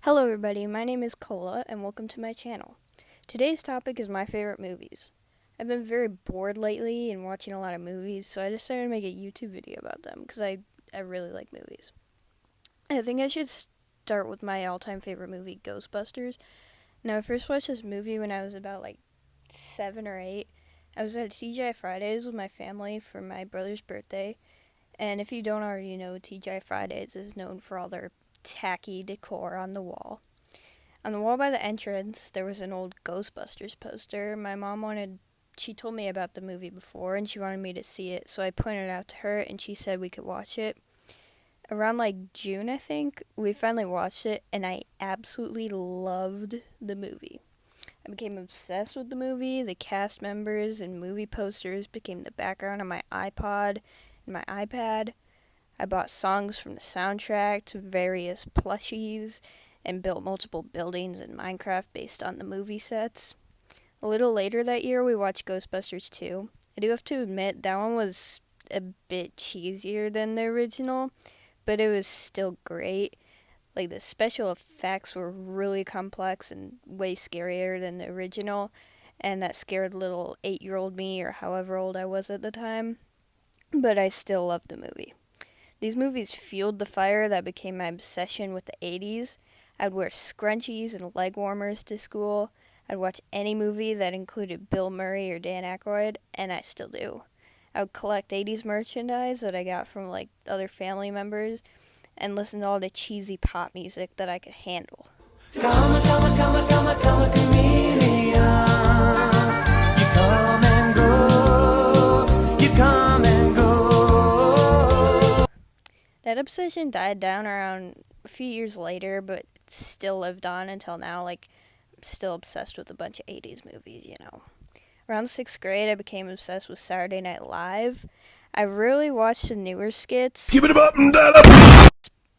Hello everybody, my name is Cola and welcome to my channel. Today's topic is my favorite movies. I've been very bored lately and watching a lot of movies, so I decided to make a YouTube video about them because I really like movies. I think I should start with my all-time favorite movie, Ghostbusters. Now, I first watched this movie when I was about 7 or 8. I was at TGI Fridays with my family for my brother's birthday, and if you don't already know, TGI Fridays is known for all their tacky decor on the wall. On the wall by the entrance, there was an old Ghostbusters poster. She told me about the movie before and she wanted me to see it, so I pointed it out to her and she said we could watch it. Around June, I think, we finally watched it and I absolutely loved the movie. I became obsessed with the movie. The cast members and movie posters became the background on my iPod and my iPad. I bought songs from the soundtrack to various plushies and built multiple buildings in Minecraft based on the movie sets. A little later that year, we watched Ghostbusters 2. I do have to admit, that one was a bit cheesier than the original, but it was still great. The special effects were really complex and way scarier than the original, and that scared little 8-year-old me, or however old I was at the time, but I still loved the movie. These movies fueled the fire that became my obsession with the 80s. I'd wear scrunchies and leg warmers to school. I'd watch any movie that included Bill Murray or Dan Aykroyd, and I still do. I would collect 80s merchandise that I got from other family members and listen to all the cheesy pop music that I could handle. Come a chameleon. You come and go. You come and go. That obsession died down around a few years later, but it still lived on until now. I'm still obsessed with a bunch of 80s movies. Around 6th grade, I became obsessed with Saturday Night Live. I really watched the newer skits. Give it up and down.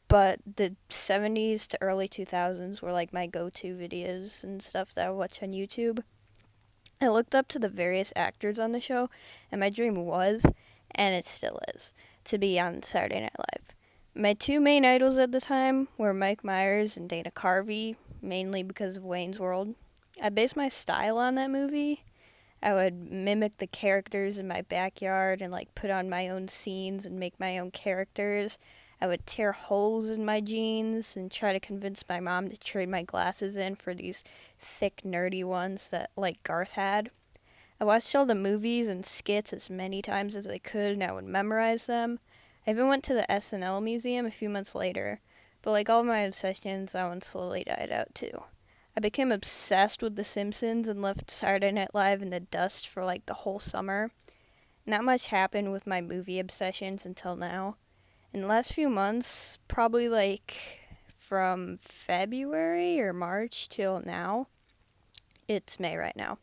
But the 70s to early 2000s were my go-to videos and stuff that I watch on YouTube. I looked up to the various actors on the show, and my dream was, and it still is, to be on Saturday Night Live. My two main idols at the time were Mike Myers and Dana Carvey, mainly because of Wayne's World. I based my style on that movie. I would mimic the characters in my backyard and put on my own scenes and make my own characters. I would tear holes in my jeans and try to convince my mom to trade my glasses in for these thick, nerdy ones that Garth had. I watched all the movies and skits as many times as I could, and I would memorize them. I even went to the SNL museum a few months later, but like all of my obsessions, that one slowly died out too. I became obsessed with The Simpsons and left Saturday Night Live in the dust for the whole summer. Not much happened with my movie obsessions until now. In the last few months, probably from February or March till now, it's May right now,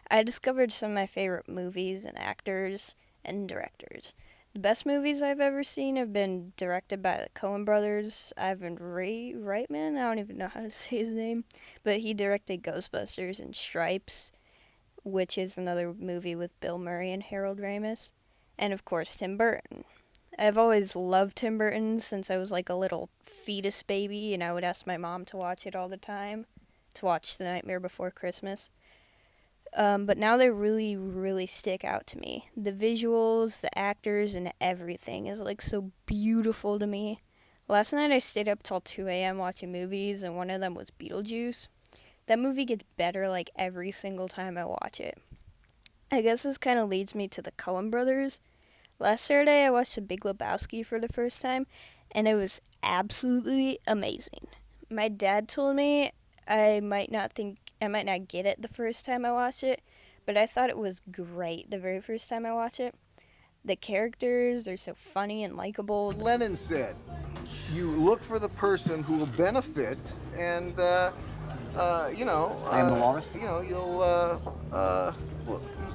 I discovered some of my favorite movies and actors and directors. The best movies I've ever seen have been directed by the Coen brothers. Ivan Reitman, I don't even know how to say his name, but he directed Ghostbusters and Stripes, which is another movie with Bill Murray and Harold Ramis, and of course Tim Burton. I've always loved Tim Burton since I was a little fetus baby, and I would ask my mom to watch it all the time, to watch The Nightmare Before Christmas. But now they really, really stick out to me. The visuals, the actors, and everything is so beautiful to me. Last night I stayed up till 2 a.m. watching movies, and one of them was Beetlejuice. That movie gets better every single time I watch it. I guess this kind of leads me to the Coen brothers. Last Saturday I watched The Big Lebowski for the first time, and it was absolutely amazing. My dad told me I might not get it the first time I watched it, but I thought it was great the very first time I watched it. The characters are so funny and likable. Lenin said, you look for the person who will benefit and, I am the walrus. You know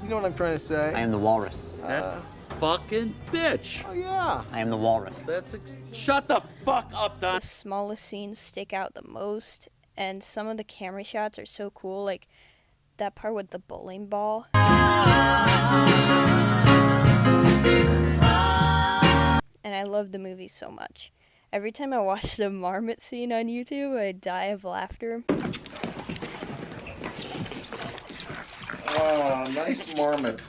what I'm trying to say? I am the walrus. That fucking bitch. Oh, yeah. I am the walrus. Shut the fuck up, Don. The smallest scenes stick out the most, and some of the camera shots are so cool, that part with the bowling ball. And I love the movie so much. Every time I watch the marmot scene on YouTube, I die of laughter. Ah, nice marmot.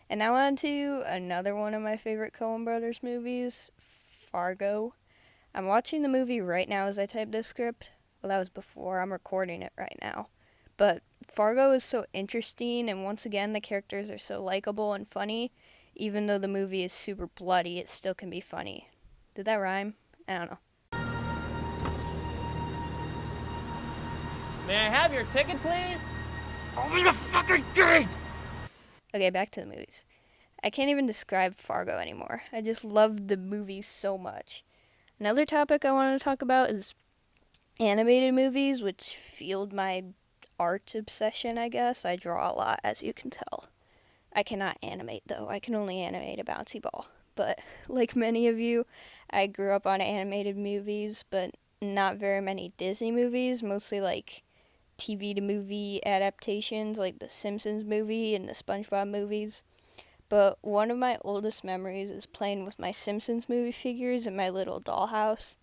And now on to another one of my favorite Coen Brothers movies, Fargo. I'm watching the movie right now as I type this script. Well, that was before. I'm recording it right now. But Fargo is so interesting, and once again, the characters are so likable and funny. Even though the movie is super bloody, it still can be funny. Did that rhyme? I don't know. May I have your ticket, please? Open the fucking gate! Okay, back to the movies. I can't even describe Fargo anymore. I just love the movie so much. Another topic I want to talk about is animated movies, which fueled my art obsession, I guess. I draw a lot, as you can tell. I cannot animate, though. I can only animate a bouncy ball. But like many of you, I grew up on animated movies, but not very many Disney movies, mostly like TV to movie adaptations like the Simpsons movie and the SpongeBob movies. But one of my oldest memories is playing with my Simpsons movie figures in my little dollhouse.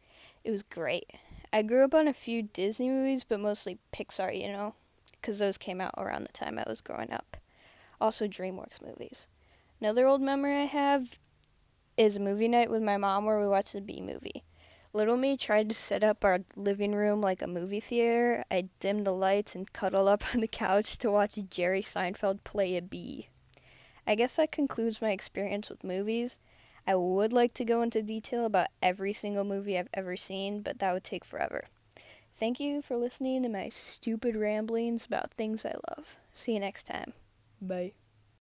It was great. I grew up on a few Disney movies, but mostly Pixar, you know, because those came out around the time I was growing up. Also DreamWorks movies. Another old memory I have is a movie night with my mom where we watched the Bee Movie. Little me tried to set up our living room like a movie theater. I dimmed the lights and cuddled up on the couch to watch Jerry Seinfeld play a bee. I guess that concludes my experience with movies. I would like to go into detail about every single movie I've ever seen, but that would take forever. Thank you for listening to my stupid ramblings about things I love. See you next time. Bye.